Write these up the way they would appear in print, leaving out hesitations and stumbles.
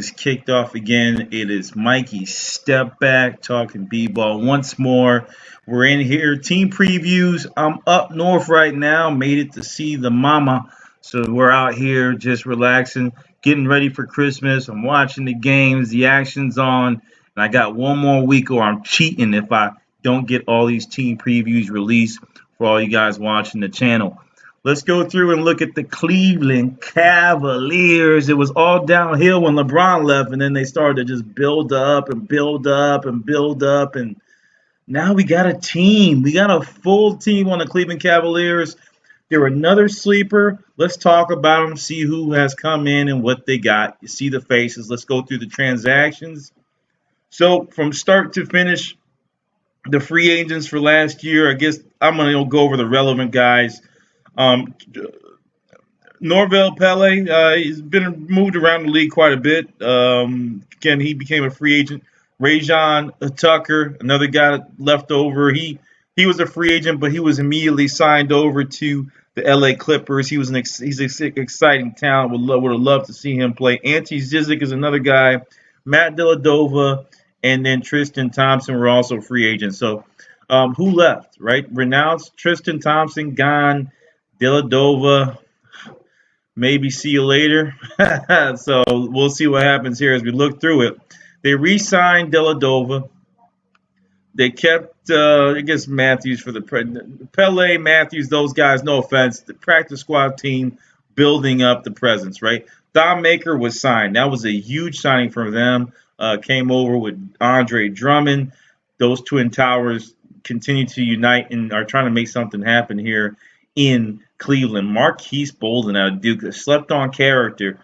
is kicked off again. It is Mikey Step Back talking B-ball once more. We're in here, team previews. I'm up north right now, made it to see the mama. So we're out here just relaxing, getting ready for Christmas. I'm watching the games, the action's on, and I got one more week or I'm cheating if I don't get all these team previews released for all you guys watching the channel. Let's go through and look at the Cleveland Cavaliers. It was all downhill when LeBron left, and then they started to just build up and build up and build up. And now we got a team. We got a full team on the Cleveland Cavaliers. They're another sleeper. Let's talk about them, see who has come in and what they got. You see the faces. Let's go through the transactions. So from start to finish, the free agents for last year, I guess I'm going to go over the relevant guys. Norvell Pele, he's been moved around the league quite a bit. Again, he became a free agent. Rajon Tucker, another guy left over. He was a free agent, but he was immediately signed over to the LA Clippers. He's an exciting talent. Would have loved to see him play. Ante Zizic is another guy. Matt Dellavedova, and then Tristan Thompson were also free agents. So who left, right? Renounced Tristan Thompson, gone. Dellavedova, maybe see you later. So we'll see what happens here as we look through it. They re-signed Dellavedova. They kept, I guess, Matthews for the Pele, Matthews, those guys, no offense. The practice squad team building up the presence, right? Don Maker was signed. That was a huge signing for them. Came over with Andre Drummond. Those Twin Towers continue to unite and are trying to make something happen here in Cleveland. Marquise Bolden out of Duke, a slept-on character.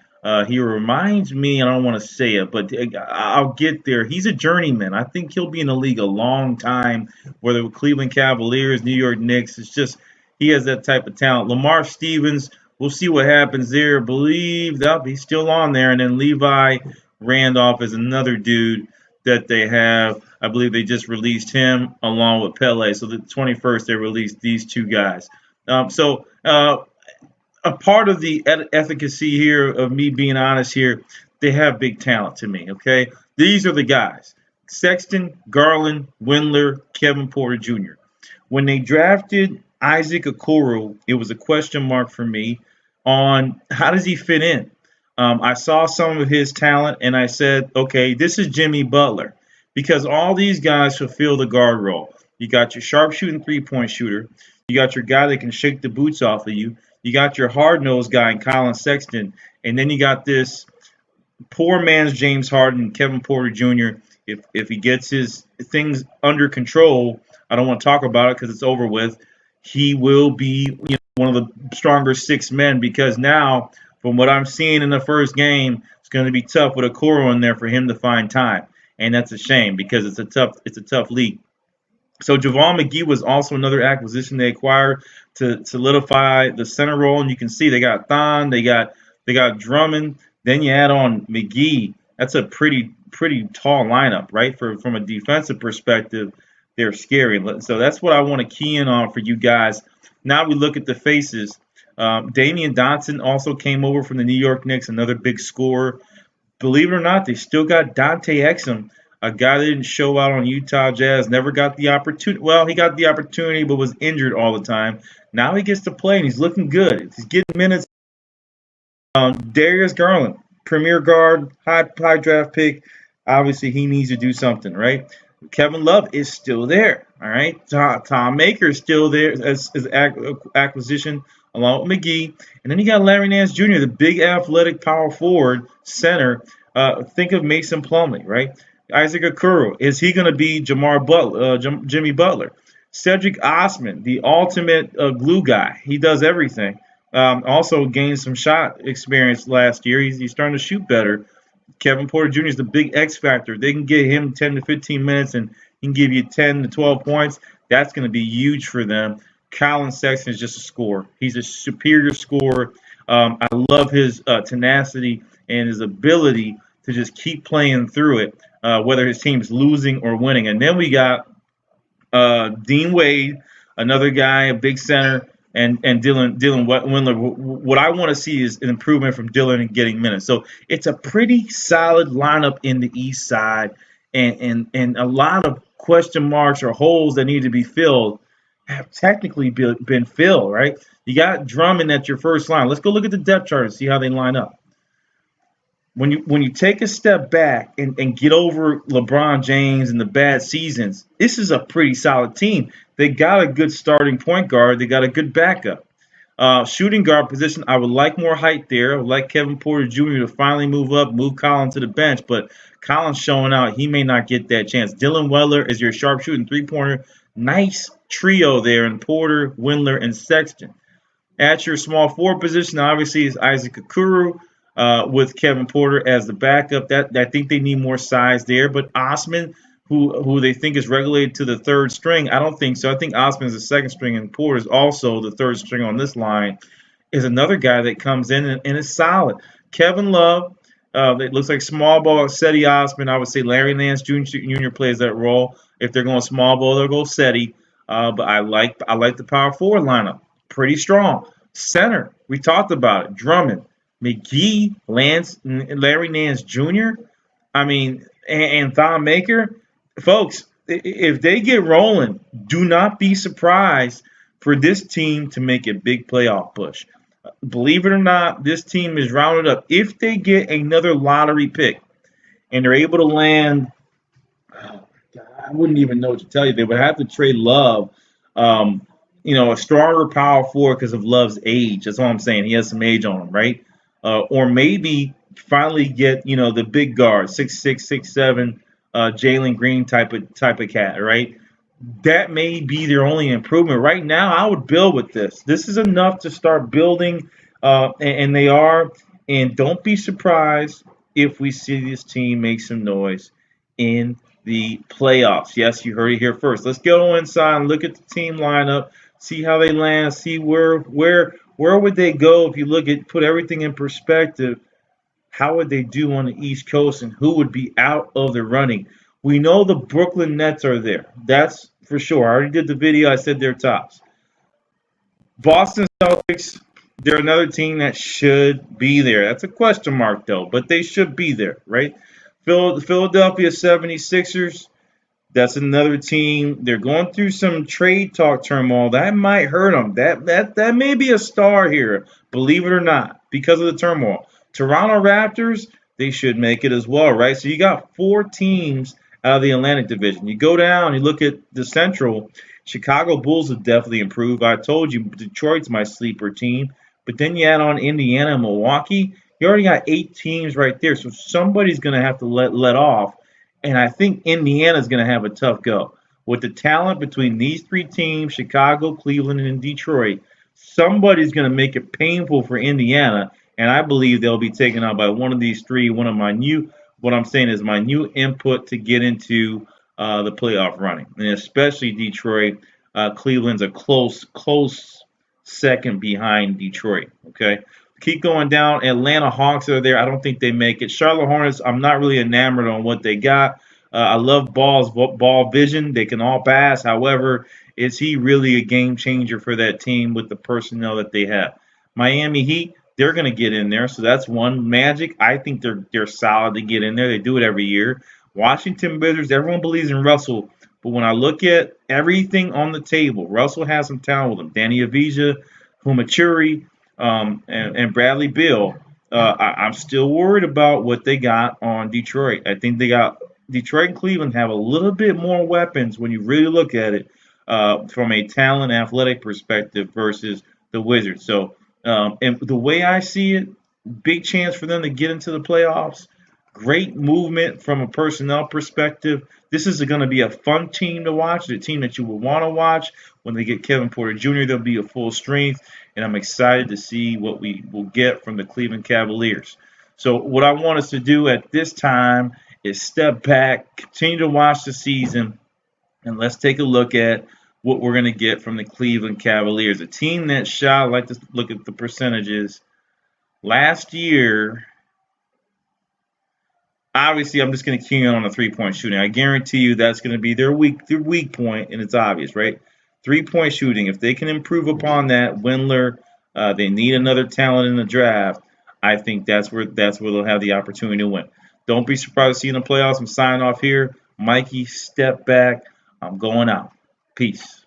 He reminds me, I don't want to say it, but I'll get there. He's a journeyman. I think he'll be in the league a long time, whether with Cleveland Cavaliers, New York Knicks. It's just he has that type of talent. Lamar Stevens, we'll see what happens there. I believe that he's still on there. And then Levi Randolph is another dude that they have. I believe they just released him along with Pele. So the 21st, they released these two guys. A part of the efficacy here of me being honest here, they have big talent to me, okay? These are the guys. Sexton, Garland, Windler, Kevin Porter Jr. When they drafted Isaac Okoro, it was a question mark for me on how does he fit in. I saw some of his talent, and I said, okay, this is Jimmy Butler, because all these guys fulfill the guard role. You got your sharpshooting three-point shooter. You got your guy that can shake the boots off of you. You got your hard-nosed guy in Colin Sexton. And then you got this poor man's James Harden, Kevin Porter Jr. If he gets his things under control, I don't want to talk about it because it's over with, he will be one of the stronger six men, because now, from what I'm seeing in the first game, it's going to be tough with Okoro in there for him to find time. And that's a shame because it's a tough league. So JaVale McGee was also another acquisition they acquired to solidify the center role. And you can see they got Thon, they got Drummond. Then you add on McGee. That's a pretty tall lineup, right? From a defensive perspective, they're scary. So that's what I want to key in on for you guys. Now we look at the faces. Damian Johnson also came over from the New York Knicks, another big scorer. Believe it or not, they still got Dante Exum, a guy that didn't show out on Utah Jazz, never got the opportunity. Well, he got the opportunity, but was injured all the time. Now he gets to play, and he's looking good. He's getting minutes. Darius Garland, premier guard, high draft pick. Obviously, he needs to do something, right? Kevin Love is still there, all right? Tom Maker is still there as acquisition along with McGee. And then you got Larry Nance Jr., the big athletic power forward center. Think of Mason Plumlee, right? Isaac Okoro, is he going to be Jimmy Butler? Cedric Osman, the ultimate glue guy. He does everything. Also gained some shot experience last year. He's starting to shoot better. Kevin Porter Jr. is the big X factor. They can get him 10 to 15 minutes and he can give you 10 to 12 points. That's going to be huge for them. Colin Sexton is just a scorer. He's a superior scorer. I love his tenacity and his ability to just keep playing through it, whether his team's losing or winning. And then we got Dean Wade, another guy, a big center, and Dylan Windler. What I want to see is an improvement from Dylan and getting minutes. So it's a pretty solid lineup in the East Side, and a lot of question marks or holes that need to be filled have technically been filled. Right? You got Drummond at your first line. Let's go look at the depth chart and see how they line up. When you take a step back and get over LeBron James and the bad seasons, this is a pretty solid team. They got a good starting point guard. They got a good backup. Shooting guard position, I would like more height there. I would like Kevin Porter Jr. to finally move up, move Collins to the bench, but Collins showing out, he may not get that chance. Dylan Weller is your sharpshooting three-pointer. Nice trio there in Porter, Windler, and Sexton. At your small forward position, obviously, is Isaac Okoro with Kevin Porter as the backup. That I think they need more size there. But Osman, who they think is regulated to the third string, I don't think so. I think Osman is the second string, and Porter is also the third string on this line. Is another guy that comes in and is solid. Kevin Love, it looks like small ball. Seti Osman, I would say Larry Nance Jr. plays that role. If they're going small ball, they'll go Seti. But I like the power forward lineup. Pretty strong. Center, we talked about it. Drummond, McGee, Larry Nance Jr. I mean, and Thon Maker. Folks, if they get rolling, do not be surprised for this team to make a big playoff push. Believe it or not, this team is rounded up. If they get another lottery pick and they're able to land, oh, God, I wouldn't even know what to tell you. They would have to trade Love, um, a stronger power forward because of Love's age. That's all I'm saying. He has some age on him, right? Or maybe finally get the big guard, 6'6", 6'7", Jalen Green type of cat, right? That may be their only improvement. Right now, I would build with this. This is enough to start building, and they are. And don't be surprised if we see this team make some noise in the playoffs. Yes, you heard it here first. Let's go inside and look at the team lineup, see how they land, see where would they go if you put everything in perspective. How would they do on the East Coast and who would be out of the running? We know the Brooklyn Nets are there. That's for sure. I already did the video. I said they're tops. Boston Celtics, they're another team that should be there. That's a question mark, though, but they should be there, right? Philadelphia 76ers, that's another team. They're going through some trade talk turmoil. That might hurt them. That may be a star here, believe it or not, because of the turmoil. Toronto Raptors, they should make it as well, right? So you got four teams out of the Atlantic Division. You go down, you look at the Central. Chicago Bulls have definitely improved. I told you Detroit's my sleeper team. But then you add on Indiana and Milwaukee. You already got 8 teams right there. So somebody's going to have to let off. And I think Indiana's going to have a tough go. With the talent between these 3 teams, Chicago, Cleveland, and Detroit, somebody's going to make it painful for Indiana. And I believe they'll be taken out by one of these 3. What I'm saying is my new input to get into the playoff running. And especially Detroit. Cleveland's a close second behind Detroit. Okay. Keep going down. Atlanta Hawks are there. I don't think they make it. Charlotte Hornets, I'm not really enamored on what they got. I love ball vision. They can all pass. However, is he really a game changer for that team with the personnel that they have? Miami Heat, they're going to get in there. So that's one. Magic, I think they're solid to get in there. They do it every year. Washington Wizards, everyone believes in Russell. But when I look at everything on the table, Russell has some talent with him. Danny Avdija, Humachuri, and Bradley Beal. I'm still worried about what they got on Detroit. I think Detroit and Cleveland have a little bit more weapons when you really look at it from a talent athletic perspective versus the Wizards. So, and the way I see it, big chance for them to get into the playoffs. Great movement from a personnel perspective. This is going to be a fun team to watch, a team that you will want to watch. When they get Kevin Porter Jr., they'll be at full strength, and I'm excited to see what we will get from the Cleveland Cavaliers. So what I want us to do at this time is step back, continue to watch the season, and let's take a look at what we're going to get from the Cleveland Cavaliers, a team that shot. I like to look at the percentages. Last year, obviously, I'm just going to key in on the 3-point shooting. I guarantee you that's going to be their weak point, and it's obvious, right? 3-point shooting. If they can improve upon that, Windler, they need another talent in the draft. I think that's where they'll have the opportunity to win. Don't be surprised to see in the playoffs. I'm signing off here. Mikey, step back. I'm going out. Peace.